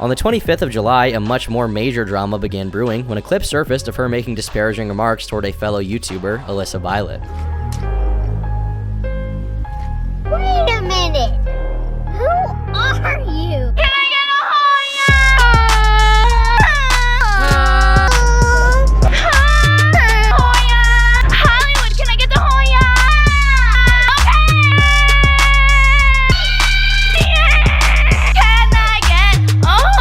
On the 25th of July, a much more major drama began brewing when a clip surfaced of her making disparaging remarks toward a fellow YouTuber, Alyssa Violet. Wait a minute! Who are you? Can I get a Hoya? Hollywood, can I get the Hoya? Okay! Can I get a Hoya?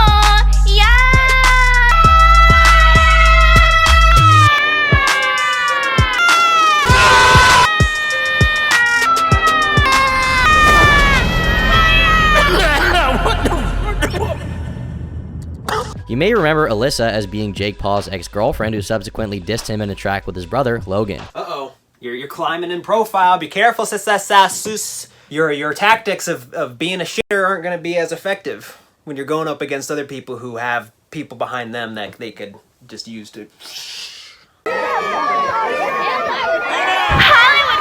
You may remember Alyssa as being Jake Paul's ex-girlfriend who subsequently dissed him in a track with his brother, Logan. Uh-oh. You're climbing in profile. Be careful, SSSniperWolf. Your tactics of being a shitter aren't going to be as effective when you're going up against other people who have people behind them that they could just use to... Hollywood,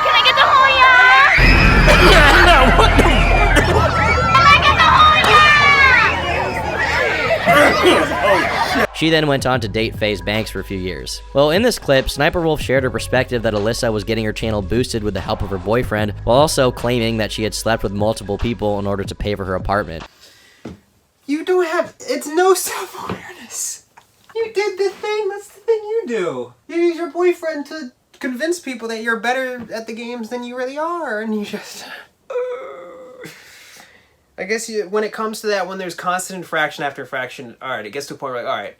can I get the Hoya? What the? She then went on to date Faze Banks for a few years. Well, in this clip, SSniperWolf shared her perspective that Alyssa was getting her channel boosted with the help of her boyfriend, while also claiming that she had slept with multiple people in order to pay for her apartment. You don't have... It's no self-awareness. You did the thing. That's the thing you do. You use your boyfriend to convince people that you're better at the games than you really are, and you just... I guess when it comes to that, when there's constant infraction after infraction, alright, it gets to a point where, like, alright,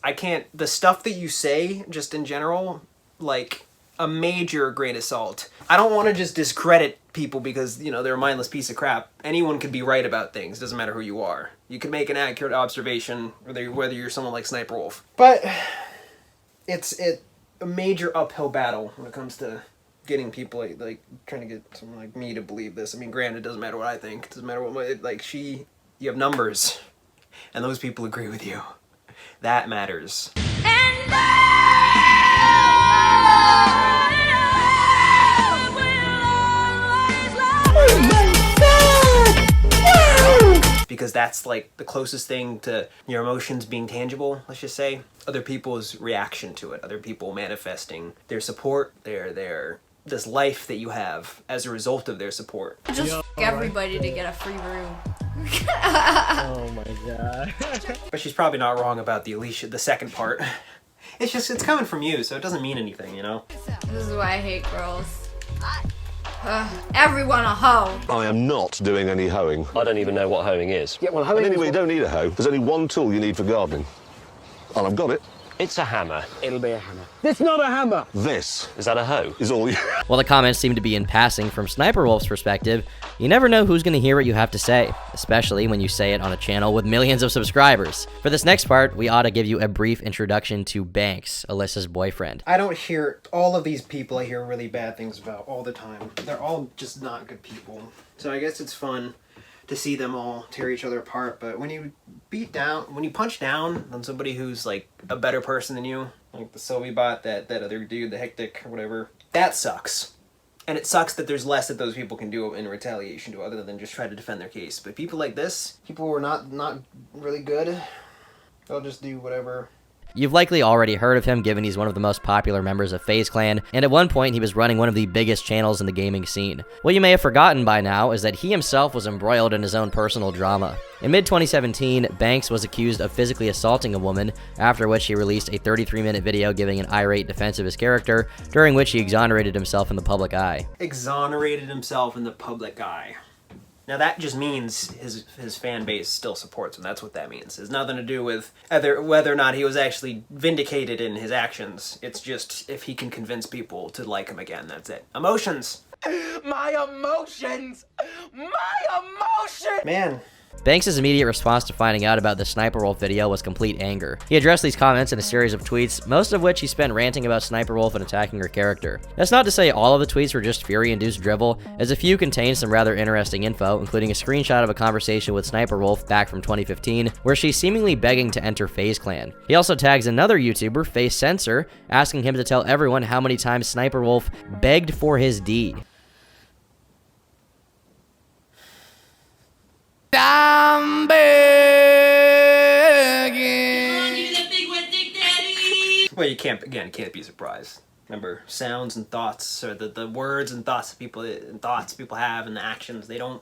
I can't... The stuff that you say, just in general, like, a major grain of salt. I don't want to just discredit people because, you know, they're a mindless piece of crap. Anyone can be right about things. Doesn't matter who you are. You can make an accurate observation, whether you're someone like SSSniperWolf. But it's a major uphill battle when it comes to getting people like trying to get someone like me to believe this. I mean, granted, it doesn't matter what I think. It doesn't matter what you have numbers, and those people agree with you. That matters. Because that's like the closest thing to your emotions being tangible, let's just say. Other people's reaction to it, other people manifesting their support, this life that you have as a result of their support. Just everybody to get a free room. Oh my god. But she's probably not wrong about the second part. It's coming from you, so it doesn't mean anything, you know? This is why I hate girls. Everyone a hoe. I am not doing any hoeing. I don't even know what hoeing is. Yeah, well, hoeing anyway, you don't need a hoe. There's only one tool you need for gardening. And I've got it. It's a hammer. It'll be a hammer. It's not a hammer! This Is that a hoe? is all you... While the comments seem to be in passing, from SSniperWolf's perspective, you never know who's going to hear what you have to say, especially when you say it on a channel with millions of subscribers. For this next part, we ought to give you a brief introduction to Banks, Alyssa's boyfriend. I don't hear all of these people I hear really bad things about all the time. They're all just not good people. So I guess it's fun to see them all tear each other apart, but when you punch down on somebody who's like a better person than you, like the Sylvie bot, that other dude, the Hectic or whatever, that sucks. And it sucks that there's less that those people can do in retaliation to other than just try to defend their case. But people like this, people who are not really good, they'll just do whatever. You've likely already heard of him, given he's one of the most popular members of Faze Clan, and at one point he was running one of the biggest channels in the gaming scene. What you may have forgotten by now is that he himself was embroiled in his own personal drama. In mid-2017, Banks was accused of physically assaulting a woman, after which he released a 33-minute video giving an irate defense of his character, during which he exonerated himself in the public eye. Exonerated himself in the public eye. Now that just means his fan base still supports him. That's what that means. It has nothing to do with whether or not he was actually vindicated in his actions. It's just if he can convince people to like him again, that's it. Emotions! My emotions! My emotions! Man. Banks' immediate response to finding out about the SSniperWolf video was complete anger. He addressed these comments in a series of tweets, most of which he spent ranting about SSniperWolf and attacking her character. That's not to say all of the tweets were just fury-induced drivel, as a few contained some rather interesting info, including a screenshot of a conversation with SSniperWolf back from 2015, where she's seemingly begging to enter Faze Clan. He also tags another YouTuber, Faze Censor, asking him to tell everyone how many times SSniperWolf begged for his D. I'm bad. Well, you can't be surprised. Remember, sounds and thoughts, or the words and thoughts people have, and the actions, they don't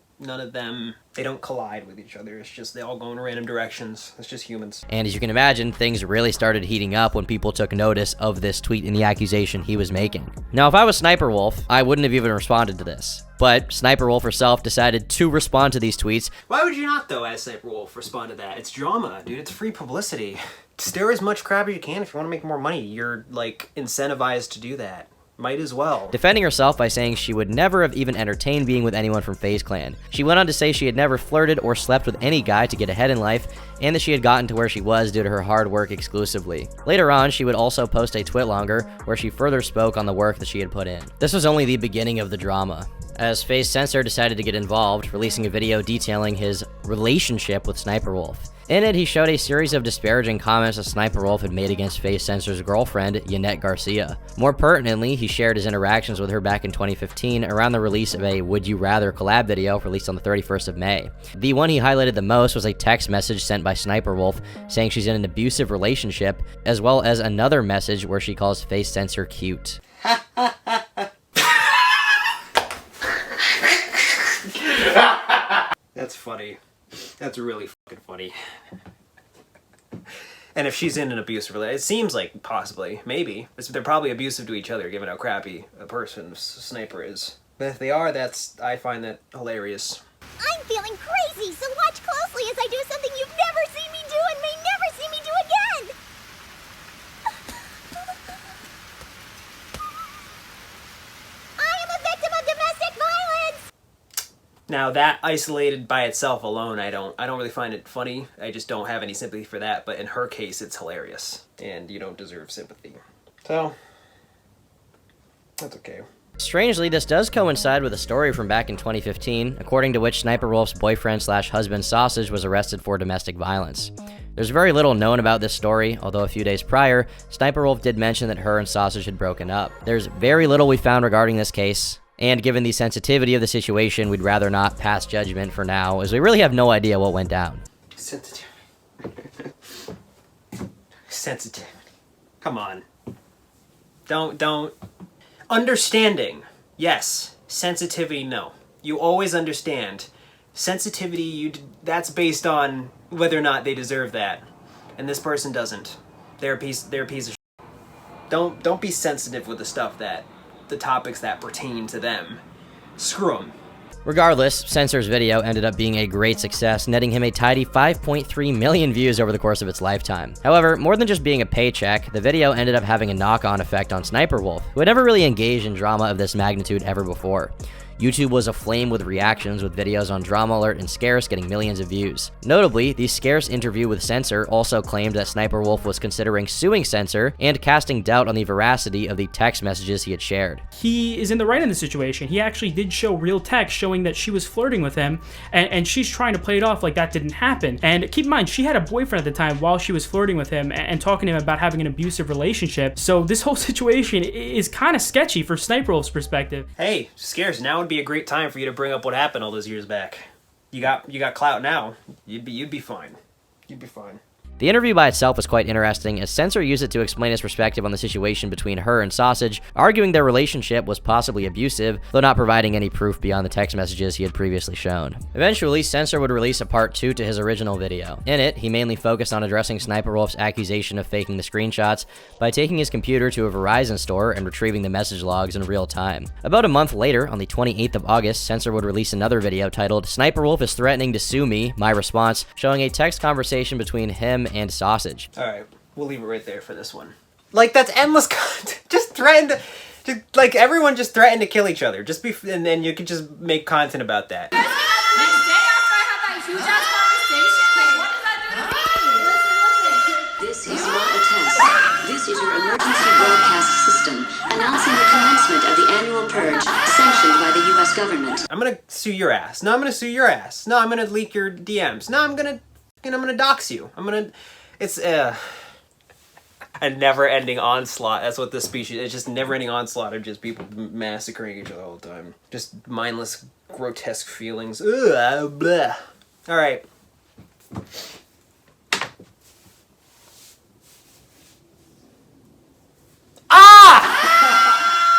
collide with each other. It's just they all go in random directions. It's just humans. And as you can imagine, things really started heating up when people took notice of this tweet and the accusation he was making. Now, if I was SniperWolf, I wouldn't have even responded to this. But SniperWolf herself decided to respond to these tweets. Why would you not, though, as SniperWolf, respond to that? It's drama, dude. It's free publicity. Stir as much crap as you can if you want to make more money. You're, like, incentivized to do that. Might as well. Defending herself by saying she would never have even entertained being with anyone from Faze Clan. She went on to say she had never flirted or slept with any guy to get ahead in life, and that she had gotten to where she was due to her hard work exclusively. Later on, she would also post a twitlonger where she further spoke on the work that she had put in. This was only the beginning of the drama, as Faze Censor decided to get involved, releasing a video detailing his relationship with SniperWolf. In it, he showed a series of disparaging comments that SniperWolf had made against Faze Censor's girlfriend, Yanette Garcia. More pertinently, he shared his interactions with her back in 2015 around the release of a Would You Rather collab video released on the 31st of May. The one he highlighted the most was a text message sent by SniperWolf saying she's in an abusive relationship, as well as another message where she calls Faze Censor cute. That's funny. That's really fucking funny. And if she's in an abusive relationship, it seems like possibly, maybe. They're probably abusive to each other, given how crappy a person's sniper is. But if they are, I find that hilarious. I'm feeling crazy, so watch closely as I do something you've never seen me do and may never see me do again! I am a victim of domestic violence! Now that isolated by itself alone, I don't really find it funny. I just don't have any sympathy for that, but in her case, it's hilarious. And you don't deserve sympathy. So, that's okay. Strangely, this does coincide with a story from back in 2015, according to which SniperWolf's boyfriend/husband Sausage was arrested for domestic violence. There's very little known about this story, although a few days prior, SniperWolf did mention that her and Sausage had broken up. There's very little we found regarding this case, and given the sensitivity of the situation, we'd rather not pass judgment for now, as we really have no idea what went down. Sensitivity. Sensitivity. Come on. Don't. Understanding. Yes. Sensitivity, no. You always understand. Sensitivity, that's based on whether or not they deserve that. And this person doesn't. They're a piece of shit. Don't be sensitive with the topics that pertain to them. Screw them. Regardless, Censor's video ended up being a great success, netting him a tidy 5.3 million views over the course of its lifetime. However, more than just being a paycheck, the video ended up having a knock-on effect on SniperWolf, who had never really engaged in drama of this magnitude ever before. YouTube was aflame with reactions, with videos on Drama Alert and Scarce getting millions of views. Notably, the Scarce interview with Censor also claimed that SniperWolf was considering suing Censor and casting doubt on the veracity of the text messages he had shared. He is in the right in the situation. He actually did show real text showing that she was flirting with him, and she's trying to play it off like that didn't happen. And keep in mind, she had a boyfriend at the time while she was flirting with him and talking to him about having an abusive relationship. So this whole situation is kind of sketchy for SniperWolf's perspective. Hey, Scarce, now would be a great time for you to bring up what happened all those years back. You got clout now. You'd be fine. You'd be fine. The interview by itself was quite interesting, as Censor used it to explain his perspective on the situation between her and Sausage, arguing their relationship was possibly abusive, though not providing any proof beyond the text messages he had previously shown. Eventually, Censor would release a part 2 to his original video. In it, he mainly focused on addressing SniperWolf's accusation of faking the screenshots by taking his computer to a Verizon store and retrieving the message logs in real time. About a month later, on the 28th of August, Censor would release another video titled "SniperWolf is threatening to sue me, my response," showing a text conversation between him and Sausage. Alright, we'll leave it right there for this one. Like, that's endless content. Just threaten to, like, everyone just threatened to kill each other. Just be, and then you could just make content about that. This is not a test. This is your emergency broadcast system announcing the commencement of the annual purge sanctioned by the U.S. government. I'm gonna sue your ass. No, I'm gonna sue your ass. No, I'm gonna leak your DMs. No, I'm gonna dox you. It's a never-ending onslaught. That's what this species is. It's just never-ending onslaught of just people massacring each other all the time. Just mindless, grotesque feelings. Ugh, blah. All right.